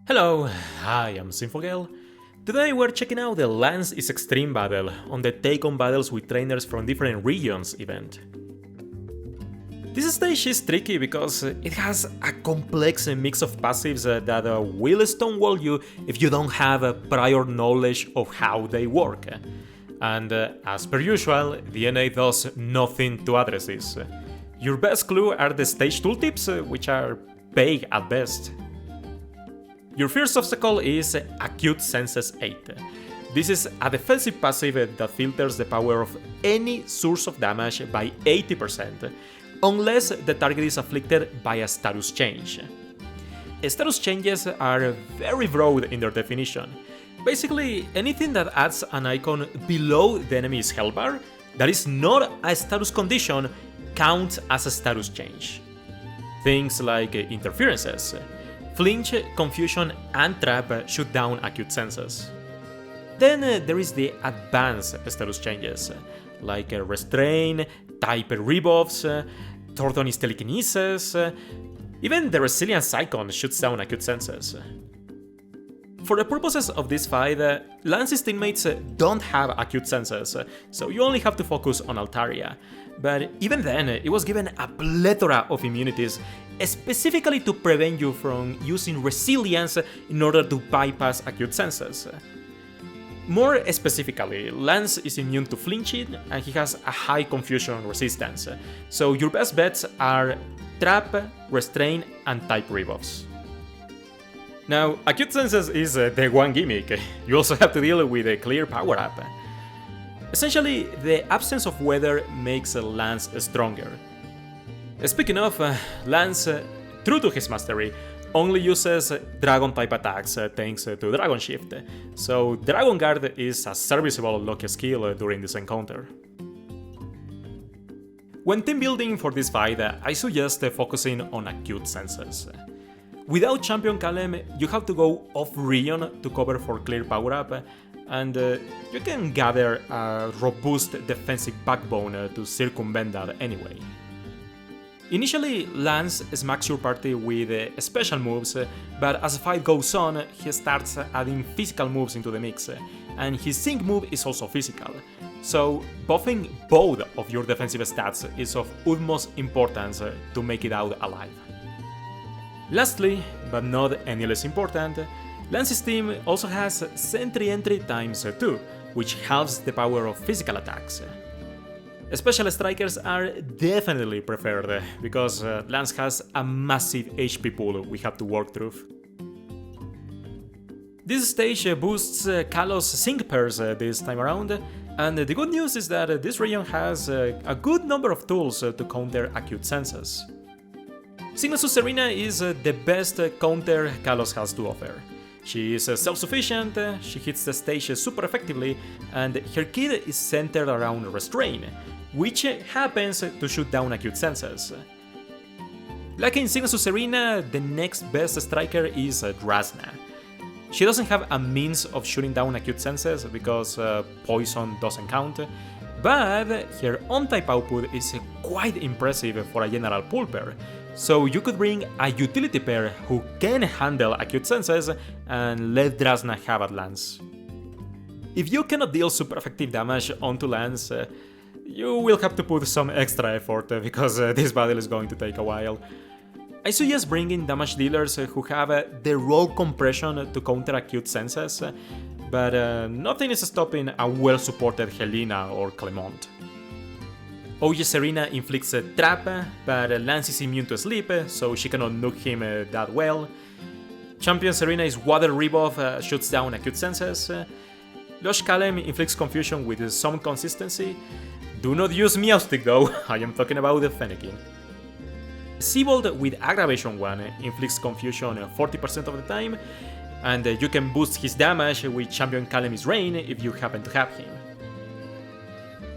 Hello, I am Zinfogel. Today we're checking out the Lance is Extreme Battle on the Take On Battles with Trainers from Different Regions event. This stage is tricky because it has a complex mix of passives that will stonewall you if you don't have a prior knowledge of how they work. And as per usual, the NA does nothing to address this. Your best clue are the stage tooltips, which are vague at best. Your first obstacle is Acute Senses 8. This is a defensive passive that filters the power of any source of damage by 80%, unless the target is afflicted by a status change. Status changes are very broad in their definition. Basically, anything that adds an icon below the enemy's health bar that is not a status condition counts as a status change. Things like interferences, flinch, confusion, and trap shoot down acute senses. Then there is the advanced status changes, like restrain, type rebuffs, Torton's telekinesis, even the resilience icon shoots down acute senses. For the purposes of this fight, Lance's teammates don't have acute senses, so you only have to focus on Altaria. But even then, it was given a plethora of immunities, specifically to prevent you from using resilience in order to bypass acute senses. More specifically, Lance is immune to flinching and he has a high confusion resistance, so your best bets are trap, restrain, and type rebuffs. Now, acute senses is the one gimmick. You also have to deal with a clear power-up. Essentially, the absence of weather makes Lance stronger. Speaking of, Lance, true to his mastery, only uses Dragon-type attacks thanks to Dragon Shift, so Dragon Guard is a serviceable lock skill during this encounter. When team building for this fight, I suggest focusing on acute senses. Without Champion Kalem, you have to go off-region to cover for clear power-up, and you can gather a robust defensive backbone to circumvent that anyway. Initially, Lance smacks your party with special moves, but as the fight goes on, he starts adding physical moves into the mix, and his sync move is also physical, so buffing both of your defensive stats is of utmost importance to make it out alive. Lastly, but not any less important, Lance's team also has Sentry Entry times 2, which halves the power of physical attacks. Special strikers are definitely preferred, because Lance has a massive HP pool we have to work through. This stage boosts Kalos sync pairs this time around, and the good news is that this region has a good number of tools to counter acute senses. Signature Serena is the best counter Kalos has to offer. She is self-sufficient, she hits the stage super effectively, and her kit is centered around Restrain, which happens to shoot down acute senses. Like in Signature Serena, the next best striker is Drasna. She doesn't have a means of shooting down acute senses because poison doesn't count, but her on-type output is quite impressive for a general pool pair, so you could bring a utility pair who can handle acute senses and let Drasna have at Lance. If you cannot deal super effective damage onto Lance, you will have to put some extra effort because this battle is going to take a while. I suggest bringing damage dealers who have the roll compression to counter acute senses, but nothing is stopping a well-supported Helena or Clement. OG Serena inflicts a trap, but Lance is immune to sleep, so she cannot nuke him that well. Champion Serena is Water Rebuff, shoots down acute senses. Lush Kalem inflicts confusion with some consistency. Do not use Meowstic though, I am talking about the Fennekin. Seabolt with Aggravation 1 inflicts confusion 40% of the time, and you can boost his damage with Champion Kalem's Rain if you happen to have him.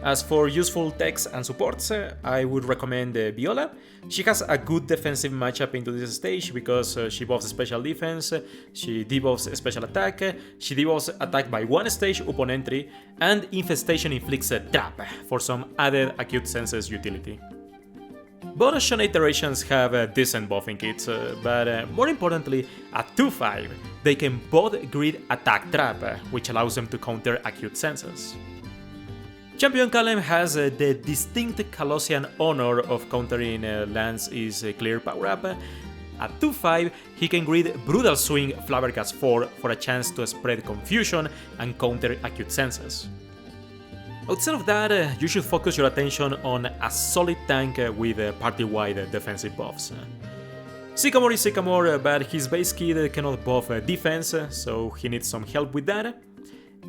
As for useful techs and supports, I would recommend Viola. She has a good defensive matchup into this stage because she buffs special defense, she debuffs special attack, she debuffs attack by one stage upon entry, and Infestation inflicts a trap for some added acute senses utility. Both Shonen iterations have decent buffing kits, but more importantly, at 2-5, they can both grid attack trap, which allows them to counter acute senses. Champion Kalem has the distinct Kalosian honor of countering Lance's clear power-up. At 2-5, he can grid Brutal Swing Flabbergas 4 for a chance to spread confusion and counter acute senses. Outside of that, you should focus your attention on a solid tank with party-wide defensive buffs. Sycamore is Sycamore, but his base kit cannot buff defense, so he needs some help with that.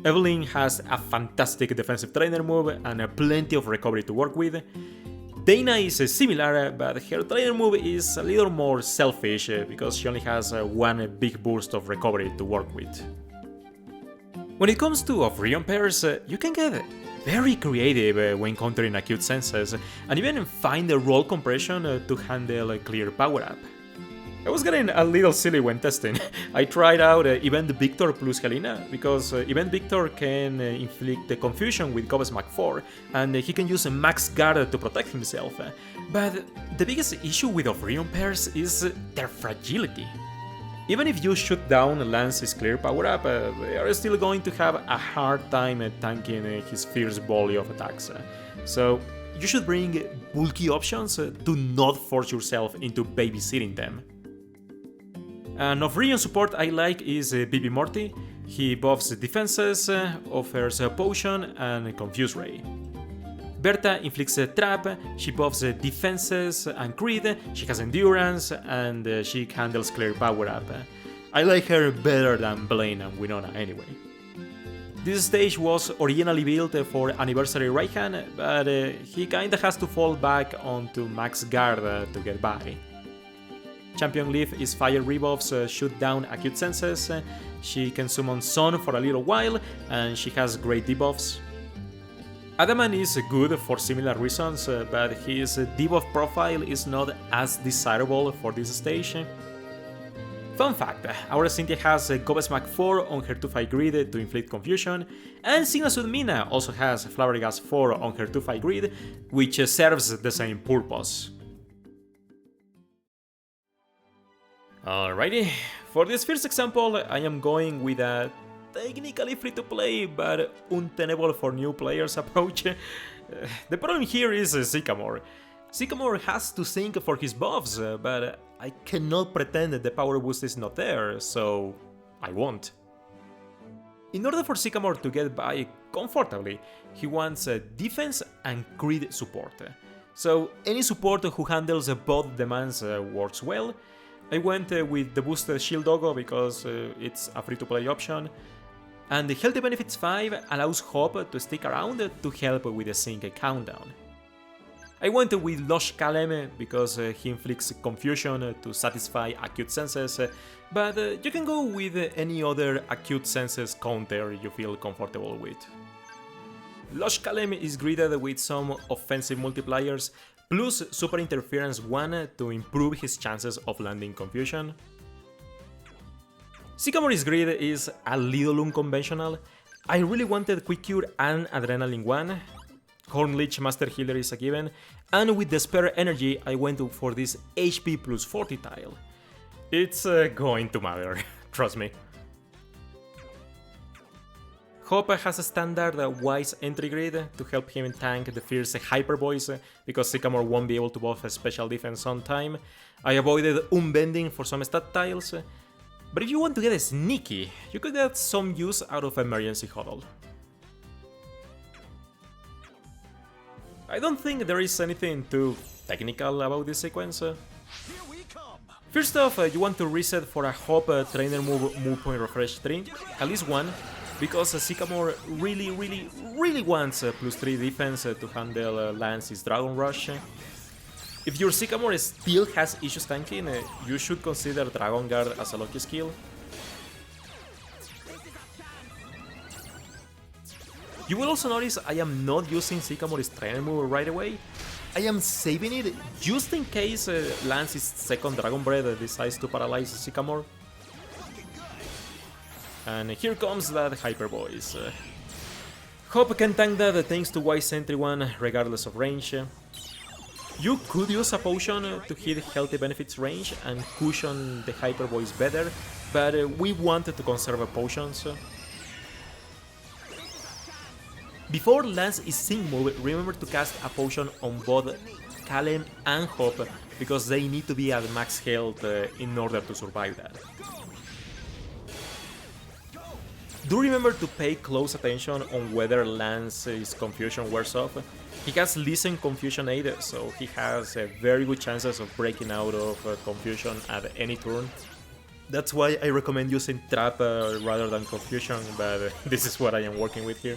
Evelyn has a fantastic defensive trainer move and plenty of recovery to work with. Dana is similar, but her trainer move is a little more selfish because she only has one big burst of recovery to work with. When it comes to Ofrion pairs, you can get very creative when countering acute senses, and even find the roll compression to handle a clear power-up. I was getting a little silly when testing. I tried out Event Victor plus Helena, because Event Victor can inflict confusion with Gobsmack 4, and he can use Max Guard to protect himself. But the biggest issue with Ofrion pairs is their fragility. Even if you shoot down Lance's clear power-up, they are still going to have a hard time tanking his fierce volley of attacks. So you should bring bulky options to not force yourself into babysitting them. An Ofrion support I like is BB Morty. He buffs defenses, offers a potion and Confuse Ray. Berta inflicts a trap, she buffs defenses and crit, she has endurance, and she handles clear power-up. I like her better than Blaine and Winona anyway. This stage was originally built for Anniversary Raihan, but he kinda has to fall back onto Max Guard to get by. Champion Leaf is fire rebuffs, shoot down acute senses, she can summon Sun for a little while, and she has great debuffs. Adaman is good for similar reasons, but his debuff profile is not as desirable for this stage. Fun fact, our Cynthia has Gobsmack 4 on her 2-5 grid to inflict confusion, and Sinasud Mina also has Flabbergas 4 on her 2-5 grid, which serves the same purpose. Alrighty, for this first example I am going with a technically free-to-play but untenable for new players approach. The problem here is Sycamore. Sycamore has to sync for his buffs, but I cannot pretend that the power boost is not there, so I won't. In order for Sycamore to get by comfortably, he wants defense and crit support. So any support who handles both demands works well. I went with the boosted Shield Doggo because it's a free-to-play option, and the Healthy Benefits 5 allows Hop to stick around to help with the sync countdown. I went with Lush Kalem because he inflicts confusion to satisfy acute senses, but you can go with any other acute senses counter you feel comfortable with. Lush Kalem is greeted with some offensive multipliers, plus Super Interference 1 to improve his chances of landing confusion. Sycamore's grid is a little unconventional. I really wanted Quick Cure and Adrenaline 1. Hornleech Master Healer is a given, and with the spare energy I went for this HP plus 40 tile. It's going to matter, trust me. Hop has a standard Wise entry grid to help him tank the fierce Hyper Boys because Sycamore won't be able to buff a special defense on time. I avoided Unbending for some stat tiles, but if you want to get sneaky, you could get some use out of Emergency Huddle. I don't think there is anything too technical about this sequence. First off, you want to reset for a Hop trainer move point refresh 3, at least one, because Sycamore really wants plus 3 defense to handle Lance's Dragon Rush. If your Sycamore still has issues tanking, you should consider Dragon Guard as a lucky skill. You will also notice I am not using Sycamore's trainer move right away. I am saving it just in case Lance's second Dragon Breath decides to paralyze Sycamore. And here comes that Hyper Voice. Hop can tank that thanks to Wise Entry 1 regardless of range. You could use a potion to hit healthy benefits range and cushion the Hyper Voice better, but we wanted to conserve potions. Before Lance is sync move, remember to cast a potion on both Kalem and Hop because they need to be at max health in order to survive that. Do remember to pay close attention on whether Lance's confusion wears off. He has Listen Confusion 8, so he has very good chances of breaking out of confusion at any turn. That's why I recommend using Trap rather than Confusion, but this is what I am working with here.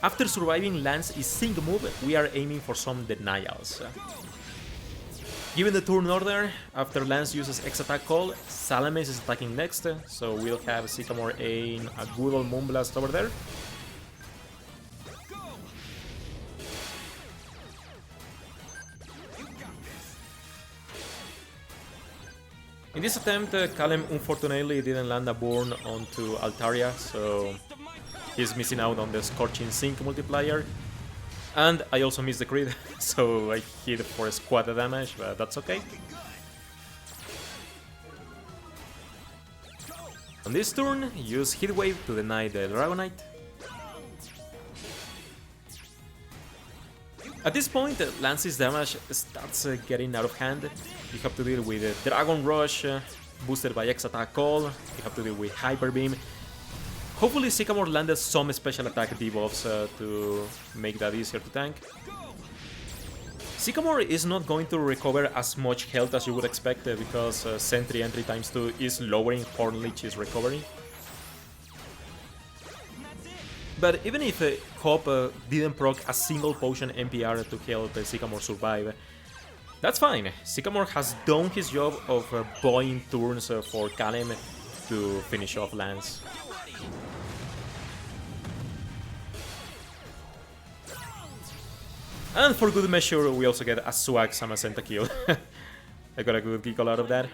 After surviving Lance's sync move, we are aiming for some denials. Given the turn order, after Lance uses X-Attack Call, Salamis is attacking next, so we'll have Sycamore aim a good old Moonblast over there. In this attempt, Kalem unfortunately didn't land a burn onto Altaria, so he's missing out on the Scorching Sync multiplier. And I also missed the crit, so I hit for a squad damage, but that's okay. On this turn, use Heat Wave to deny the Dragonite. At this point, Lance's damage starts getting out of hand. You have to deal with Dragon Rush, boosted by X-Attack Call, you have to deal with Hyper Beam. Hopefully Sycamore landed some special attack debuffs to make that easier to tank. Sycamore is not going to recover as much health as you would expect because Sentry Entry ×2 is lowering Horn Leech's recovery. But even if Hop didn't proc a single potion NPR to help Sycamore survive, that's fine. Sycamore has done his job of buying turns for Kalem to finish off Lance. And for good measure, we also get a swag Samacenta kill. I got a good giggle out of that.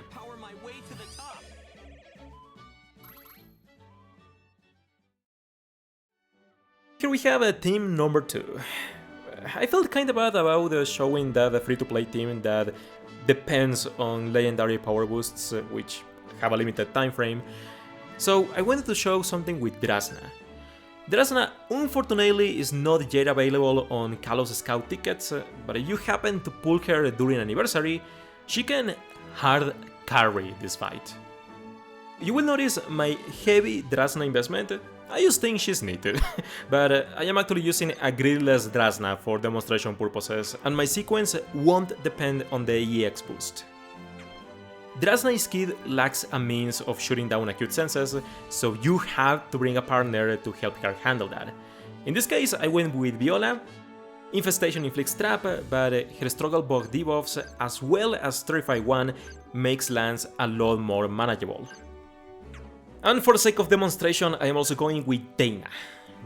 Here we have team number 2. I felt kinda bad about showing that free-to-play team that depends on legendary power boosts, which have a limited time frame. So I wanted to show something with Drasna. Drasna unfortunately is not yet available on Kalos Scout tickets, but if you happen to pull her during Anniversary, she can hard carry this fight. You will notice my heavy Drasna investment. I just think she's needed, but I am actually using a gridless Drasna for demonstration purposes, and my sequence won't depend on the EX boost. Drasna's kid lacks a means of shooting down acute senses, so you have to bring a partner to help her handle that. In this case, I went with Viola. Infestation inflicts trap, but her Struggle Bug debuffs as well as Terrify 1 makes Lance a lot more manageable. And for the sake of demonstration, I am also going with Dana.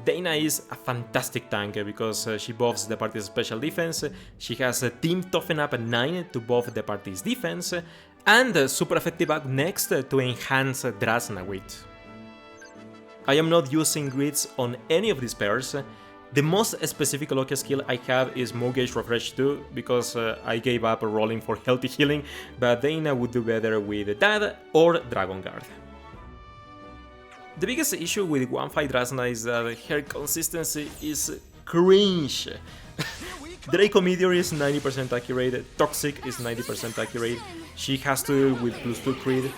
Dana is a fantastic tank because she buffs the party's special defense, she has a Team Toughen Up 9 to buff the party's defense, and super effective up next to enhance Drasna with. I am not using grids on any of these pairs. The most specific Loki skill I have is Moogage Refresh 2 because I gave up rolling for healthy healing, but Dana would do better with that or Dragon Guard. The biggest issue with 1-5 Drasna is that her consistency is cringe. Draco Meteor is 90% accurate, Toxic is 90% accurate, she has to deal with +2 crit,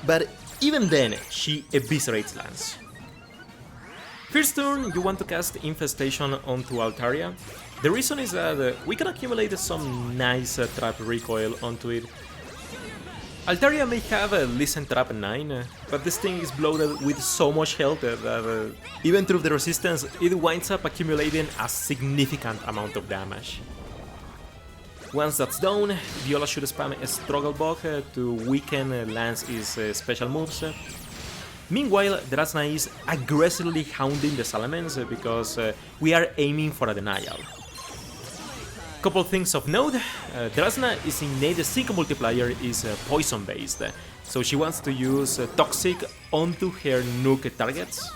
but even then she eviscerates Lance. First turn you want to cast Infestation onto Altaria. The reason is that we can accumulate some nice trap recoil onto it. Altaria may have a Listen Trap 9, but this thing is bloated with so much health that even through the resistance, it winds up accumulating a significant amount of damage. Once that's done, Viola should spam a Struggle Bug to weaken Lance's special moves. Meanwhile, Drasna is aggressively hounding the Salamence because we are aiming for a denial. Couple things of note, Drasna's innate Sync multiplier is poison based, so she wants to use Toxic onto her nuke targets.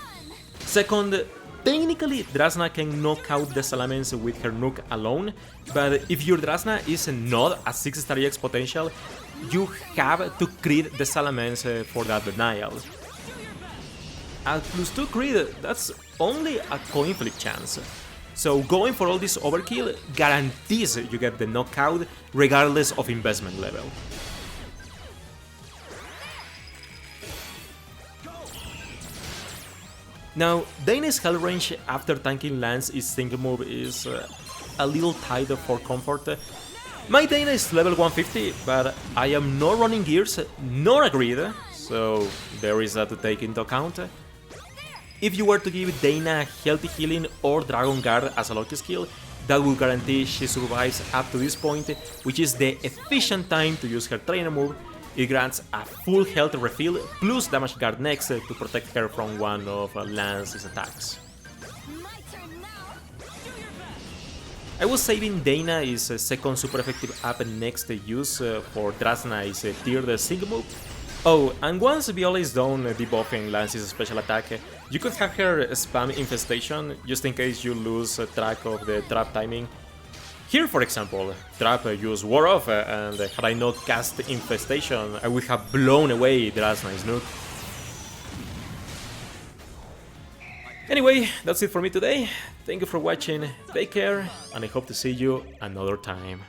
Second, technically Drasna can knock out the Salamence with her nuke alone, but if your Drasna is not a 6-star EX potential, you have to crit the Salamence for that denial. At +2 crit, that's only a coin flip chance. So going for all this overkill guarantees you get the knockout regardless of investment level. Now, Dana's health range after tanking Lance's single move is a little tight for comfort. My Dana is level 150, but I am not running gears nor a grid, so there is that to take into account. If you were to give Dana Healthy Healing or Dragon Guard as a lucky skill, that will guarantee she survives up to this point, which is the efficient time to use her trainer move. It grants a full health refill plus damage guard next to protect her from one of Lance's attacks. I was saving Dana's second super effective up next to use for Drasna's tiered single move. Oh, and once Viola is done debuffing Lance's special attack, you could have her spam Infestation just in case you lose track of the trap timing. Here, for example, Trap used War Off, and had I not cast Infestation, I would have blown away Drasna's nuke. Anyway, that's it for me today. Thank you for watching, take care, and I hope to see you another time.